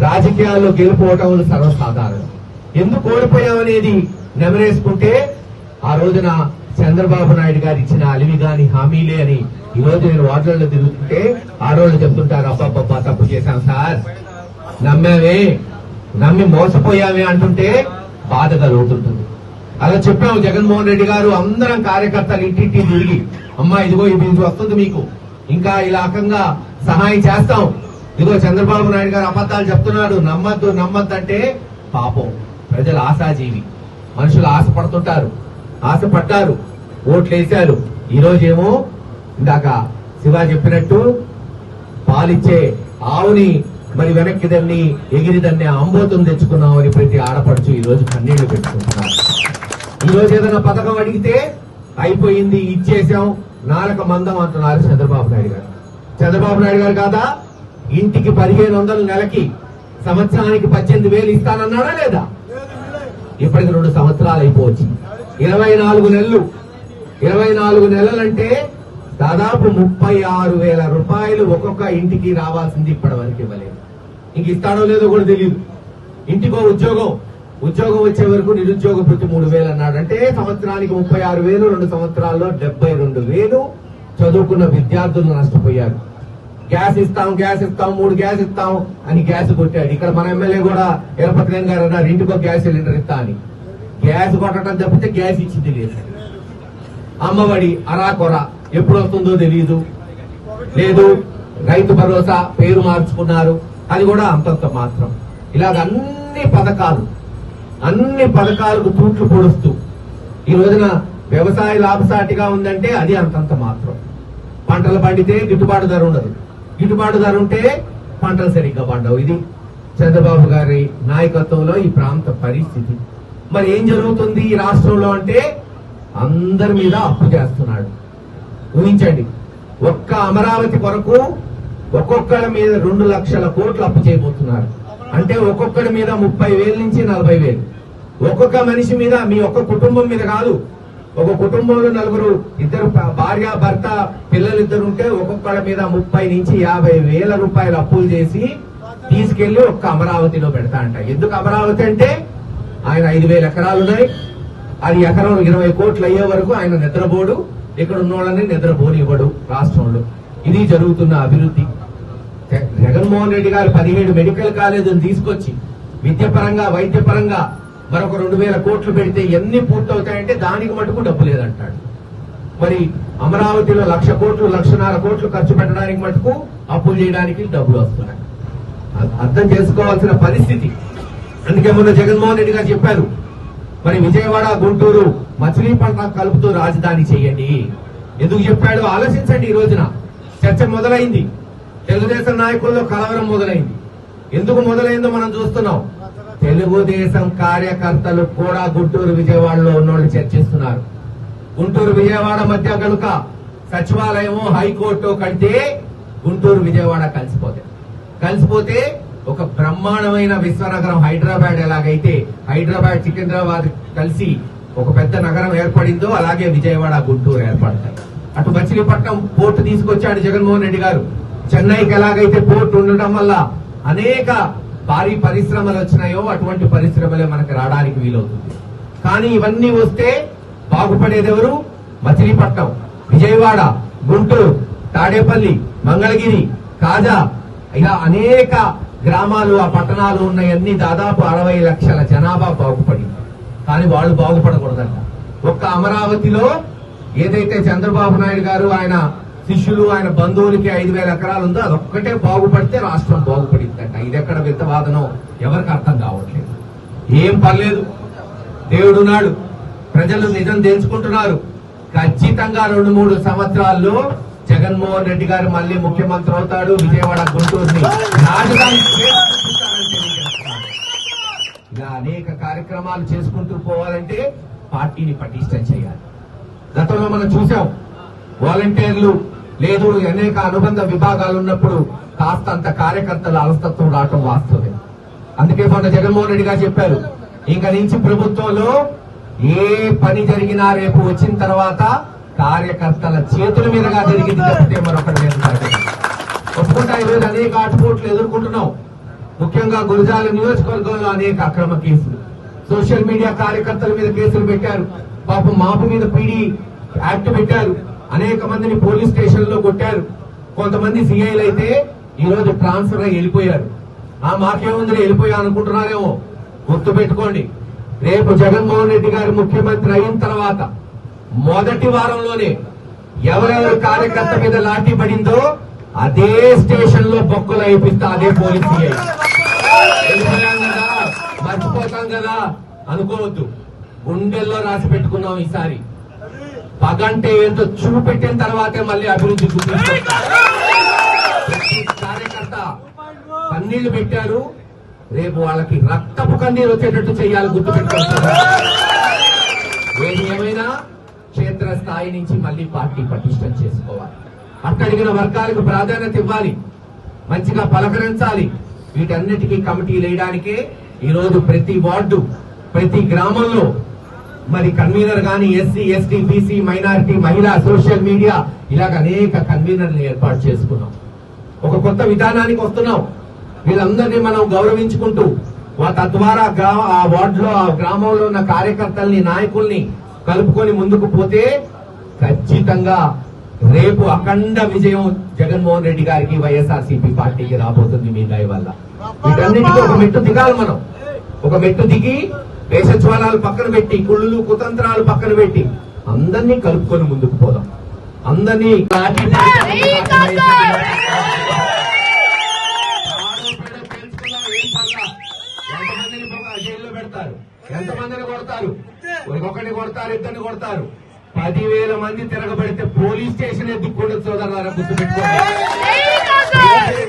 రాజకీయాల్లో గెలుపోవటం సర్వసాధారణం. ఎందుకు ఓడిపోయామనేది నెమరేసుకుంటే ఆ రోజున చంద్రబాబు నాయుడు గారు ఇచ్చిన అలివిగాని హామీలే అని ఈ రోజు నేను వార్డులలో తిరుగుతుంటే ఆ రోజు చెప్తుంటారు, అబ్బాబ్బా తప్పు చేశాం సార్, నమ్మి మోసపోయామే అంటుంటే బాధ కలుగుతుంటుంది. అలా చెప్పాము జగన్మోహన్ రెడ్డి గారు. అందరం కార్యకర్తలు ఇంటింటి తిరిగి, అమ్మా ఇదిగో ఇది వస్తుంది మీకు, ఇంకా ఇలాకంగా సహాయం చేస్తాం, ఇదిగో చంద్రబాబు నాయుడు గారు అబద్ధాలు చెప్తున్నాడు, నమ్మద్దు అంటే పాపం ప్రజలు ఆశాజీవి, మనుషులు ఆశపడుతుంటారు, ఆశపడ్డారు, ఓట్లు వేశారు. ఈ రోజేమో ఇందాక శివ చెప్పినట్టు పాలిచ్చే ఆవుని మరి వెనక్కి దాన్ని ఎగిరిదాన్ని ఆంబోతం తెచ్చుకున్నామని ప్రతి ఆడపడుచు ఈ రోజు కన్నీళ్లు పెట్టుకుంటున్నారు. ఈ రోజు ఏదైనా పథకం అడిగితే అయిపోయింది ఇచ్చేసాం, నాలుక మందం అంటున్నారు చంద్రబాబు నాయుడు గారు. చంద్రబాబు నాయుడు గారు కాదా ఇంటికి 1500 నెలకి, సంవత్సరానికి 18,000 ఇస్తానన్నాడా లేదా? ఇప్పటికి 2 సంవత్సరాలు అయిపోవచ్చు. 24 నెలలు, 24 నెలలంటే దాదాపు 36,000 రూపాయలు ఒక్కొక్క ఇంటికి రావాల్సింది ఇప్పటి వరకు ఇవ్వలేదు. ఇంక ఇస్తాడో లేదో కూడా తెలియదు. ఇంటికో ఉద్యోగం వచ్చే వరకు నిరుద్యోగ వృత్తి 3,000 అన్నాడు. అంటే సంవత్సరానికి 36,000, 2 సంవత్సరాల్లో 72,000 చదువుకున్న విద్యార్థులు నష్టపోయారు. గ్యాస్ ఇస్తాం 3 గ్యాస్ ఇస్తాం అని గ్యాస్ కొట్టాడు. ఇక్కడ మన ఎమ్మెల్యే కూడా ఎరపతిరేని గారు అన్నారు, ఇంటికో గ్యాస్ సిలిండర్ ఇస్తా అని. గ్యాస్ కొట్టడం తప్పితే గ్యాస్ ఇచ్చింది లేదు. అమ్మఒడి అరాకొర ఎప్పుడు వస్తుందో తెలియదు. లేదు రైతు భరోసా పేరు మార్చుకున్నారు, అది కూడా అంతంత మాత్రం. ఇలాగ అన్ని పథకాలకు తూట్లు పొడుస్తూ ఈ రోజున వ్యవసాయ లాభసాటిగా ఉందంటే అది అంతంత మాత్రం. పంటలు పండితే గిట్టుబాటు ధర ఉండదు, గిట్టుబాటు ధర ఉంటే పంటలు సరిగ్గా పండవు. ఇది చంద్రబాబు గారి నాయకత్వంలో ఈ ప్రాంత పరిస్థితి. మరి ఏం జరుగుతుంది ఈ రాష్ట్రంలో అంటే అందరి మీద అప్పు చేస్తున్నాడు. ఊహించండి, ఒక్క అమరావతి కొరకు ఒక్కొక్కరి మీద 2 లక్షల కోట్లు అప్పు చేయబోతున్నారు. అంటే ఒక్కొక్కడి మీద 30,000 నుంచి 40,000. ఒక్కొక్క మనిషి మీద, మీ ఒక్క కుటుంబం మీద కాదు, ఒక కుటుంబంలో 4 ఇద్దరు భార్య భర్త పిల్లలిద్దరు ఉంటే ఒక్కొక్కడి మీద 30 నుంచి 50,000 రూపాయలు అప్పులు చేసి తీసుకెళ్లి ఒక్క అమరావతిలో పెడతా అంట. ఎందుకు అమరావతి అంటే ఆయన 5,000 ఎకరాలున్నాయి, అది ఎకరం 20 కోట్లు అయ్యే వరకు ఆయన నిద్రపోడు, ఇక్కడ ఉన్నోళ్ళని నిద్రపోనివ్వడు రాష్ట్రంలో. ఇది జరుగుతున్న అభివృద్ధి. జగన్మోహన్ రెడ్డి గారు 17 మెడికల్ కాలేజీలు తీసుకొచ్చి విద్యపరంగా వైద్యపరంగా మరొక 2,000 కోట్లు పెడితే ఎన్ని పూర్తవుతాయంటే దానికి మటుకు డబ్బు లేదంటాడు. మరి అమరావతిలో 1,00,000 కోట్లు 1,50,000 కోట్లు ఖర్చు పెట్టడానికి మటుకు అప్పులు చేయడానికి డబ్బులు వస్తున్నాయి. అర్థం చేసుకోవాల్సిన పరిస్థితి. అందుకే మొన్న జగన్మోహన్ రెడ్డి గారు చెప్పారు, మరి విజయవాడ గుంటూరు మచిలీపట్నం కలుపుతూ రాజధాని చేయండి. ఎందుకు చెప్పాడు ఆలోచించండి. ఈ రోజున చర్చ మొదలైంది, తెలుగుదేశం నాయకుల్లో కలవరం మొదలైంది. ఎందుకు మొదలైందో మనం చూస్తున్నాం. తెలుగుదేశం కార్యకర్తలు కూడా గుంటూరు విజయవాడలో ఉన్నోళ్ళు చర్చిస్తున్నారు. గుంటూరు విజయవాడ మధ్య కనుక సచివాలయము హైకోర్టు కడితే గుంటూరు విజయవాడ కలిసిపోతే ఒక బ్రహ్మాండమైన విశ్వనగరం హైదరాబాద్ ఎలాగైతే హైదరాబాద్ సికింద్రాబాద్ కలిసి ఒక పెద్ద నగరం ఏర్పడిందో అలాగే విజయవాడ గుంటూరు ఏర్పడతాయి. అటు మచిలీపట్నం పోర్టు తీసుకొచ్చాడు జగన్మోహన్ రెడ్డి గారు. చెన్నైకి ఎలాగైతే పోర్టు ఉండటం వల్ల అనేక భారీ పరిశ్రమలు వచ్చినాయో అటువంటి పరిశ్రమలే మనకు రావడానికి వీలవుతుంది. కానీ ఇవన్నీ వస్తే బాగుపడేది ఎవరు? మచిలీపట్నం, విజయవాడ, గుంటూరు, తాడేపల్లి, మంగళగిరి, కాజా, ఇలా అనేక గ్రామాలు ఆ పట్టణాలు ఉన్నాయన్నీ దాదాపు 60 లక్షల జనాభా బాగుపడింది. కానీ వాళ్ళు బాగుపడకూడదంట. ఒక్క అమరావతిలో ఏదైతే చంద్రబాబు నాయుడు గారు ఆయన శిష్యులు ఆయన బంధువులకి 5,000 ఎకరాలు ఉందో అదొక్కటే బాగుపడితే రాష్ట్రం బాగుపడిందంట. ఇది ఎక్కడ విత్తవాదనో ఎవరికి అర్థం కావట్లేదు. ఏం పర్లేదు, దేవుడున్నాడు, ప్రజలు నిజం తెలుసుకుంటున్నారు. ఖచ్చితంగా 2-3 సంవత్సరాల్లో జగన్మోహన్ రెడ్డి గారు మళ్ళీ ముఖ్యమంత్రి అవుతాడు. విజయవాడ గుంటూరుని రాజధాని ఇలా అనేక కార్యక్రమాలు చేసుకుంటూ పోవాలంటే పార్టీని పటిష్టం చేయాలి. గతంలో మనం చూసాం, వాలంటీర్లు లేదు అనేక అనుబంధ విభాగాలు ఉన్నప్పుడు కాస్తంత కార్యకర్తల అలసత్వం రావటం వాస్తవమే. అందుకే మొన్న జగన్మోహన్ రెడ్డి గారు చెప్పారు, ఇంకా నుంచి ప్రభుత్వంలో ఏ పని జరిగినా రేపు వచ్చిన తర్వాత కార్యకర్తల చేతుల మీదుగా జరిగింది తప్పితే మరొకటి మీద ఒప్పుకుంటా. ఈరోజు అనేక ఆటుపోట్లు ఎదుర్కొంటున్నాం. ముఖ్యంగా గురజాల నియోజకవర్గంలో అనేక అక్రమ కేసులు, సోషల్ మీడియా కార్యకర్తల మీద కేసులు పెట్టారు. పాపం మాపు మీద పీడీ యాక్ట్ పెట్టారు. అనేక మందిని పోలీస్ స్టేషన్ లో కొట్టారు. కొంతమంది సిఐలు అయితే ఈ రోజు ట్రాన్స్ఫర్ అయ్యి వెళ్ళిపోయారు. మాకేముంది వెళ్ళిపోయా అనుకుంటున్నారేమో. గుర్తు పెట్టుకోండి, రేపు జగన్మోహన్ రెడ్డి గారు ముఖ్యమంత్రి అయిన తర్వాత మొదటి వారంలోనే ఎవరెవరి కార్యకర్త మీద లాఠీ పడిందో అదే స్టేషన్ లో బొక్కలు అయిపిస్తా అదే పోలీస్ సిఐ. వెళ్ళిపోయాం కదా, మర్చిపోతాం కదా అనుకోవద్దు. గుండెల్లో రాసి పెట్టుకున్నాం. ఈసారి పగంటే ఏంటో చూపెట్టిన తర్వాతే మళ్ళీ అభివృద్ధి చూపిస్తాం. ప్రతి కార్యకర్త కన్నీళ్లు పెట్టారు. రేపు వాళ్ళకి రక్తపు కన్నీరు వచ్చేటట్టు చేయాలి. గుర్తుపెట్టుకుంటారు. ఏది ఏమైనా క్షేత్ర స్థాయి నుంచి మళ్ళీ పార్టీ పటిష్టం చేసుకోవాలి. అట్టడిగిన వర్గాలకు ప్రాధాన్యత ఇవ్వాలి. మంచిగా పలకరించాలి. వీటన్నిటికీ కమిటీలు వేయడానికే ఈ రోజు ప్రతి వార్డు, ప్రతి గ్రామంలో మరి కన్వీనర్ గాని ఎస్సీ, ఎస్టీ, బీసీ, మైనారిటీ, మహిళా, సోషల్ మీడియా ఇలాగ అనేక కన్వీనర్లు ఏర్పాటు చేసుకున్నాం. ఒక కొత్త విధానానికి వస్తున్నాం. వీళ్ళందరినీ మనం గౌరవించుకుంటూ తద్వారా ఆ వార్డులో, ఆ గ్రామంలో ఉన్న కార్యకర్తల్ని, నాయకుల్ని కలుపుకొని ముందుకు పోతే ఖచ్చితంగా రేపు అఖండ విజయం జగన్మోహన్ రెడ్డి గారికి, వైఎస్ఆర్సీపీ పార్టీకి రాబోతుంది మీ దయ వల్ల. వీటన్నిటికీ ఒక మెట్టు దిగాలి మనం. ఒక మెట్టు దిగి వేషజ్వాలాలు పక్కన పెట్టి, కుళ్ళు కుతంత్రాలు పక్కన పెట్టి అందరినీ కలుపుకొని ముందుకు పోదాం. అందరినీ జైల్లో పెడతారు, ఎంతమందిని కొడతారు, ఒకరిని కొడతారు, ఇద్దరిని కొడతారు. 10,000 మంది తిరగబడితే పోలీస్ స్టేషన్ ఎత్తుక్కుండదు సోదరులారా, గుర్తుపెట్టుకోవాలి.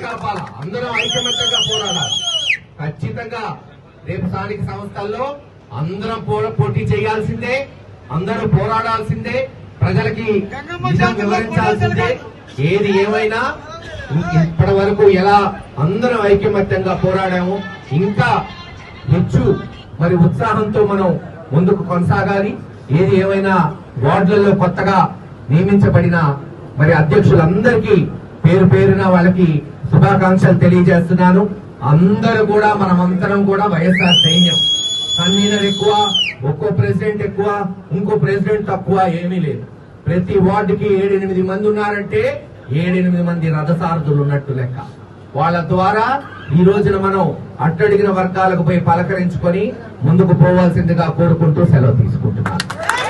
కాపాల అందరం ఐకమత్యంగా పోరాడాలి. ఖచ్చితంగా రేపు స్థానిక సంస్థల్లో అందరం పోటీ చేయాల్సిందే, అందరూ పోరాడాల్సిందే, ప్రజలకి నిజం వివరించాల్సిందే. ఏది ఏమైనా ఇప్పటి వరకు ఎలా అందరం ఐకమత్యంగా పోరాడాము, ఇంకా హెచ్చు మరి ఉత్సాహంతో మనం ముందుకు కొనసాగాలి. ఏది ఏమైనా వార్డులలో కొత్తగా నియమించబడిన మరి అధ్యక్షులందరికీ పేరు పేరున వాళ్ళకి శుభాకాంక్షలు తెలియజేస్తున్నాను. అందరూ కూడా మనమంతరం కూడా వైఎస్ఆర్ సైన్యం. కన్వీనర్ ఎక్కువ, ఒక్కో ప్రెసిడెంట్ ఎక్కువ, ఇంకో ప్రెసిడెంట్ తక్కువ ఏమీ లేదు. ప్రతి వార్డుకి 7-8 మంది ఉన్నారంటే 7-8 మంది రథసారథులు ఉన్నట్టు లెక్క. వాళ్ళ ద్వారా ఈ రోజున మనం అట్టడిగిన వర్గాలకు పోయి పలకరించుకొని ముందుకు పోవాల్సిందిగా కోరుకుంటూ సెలవు తీసుకుంటున్నాను.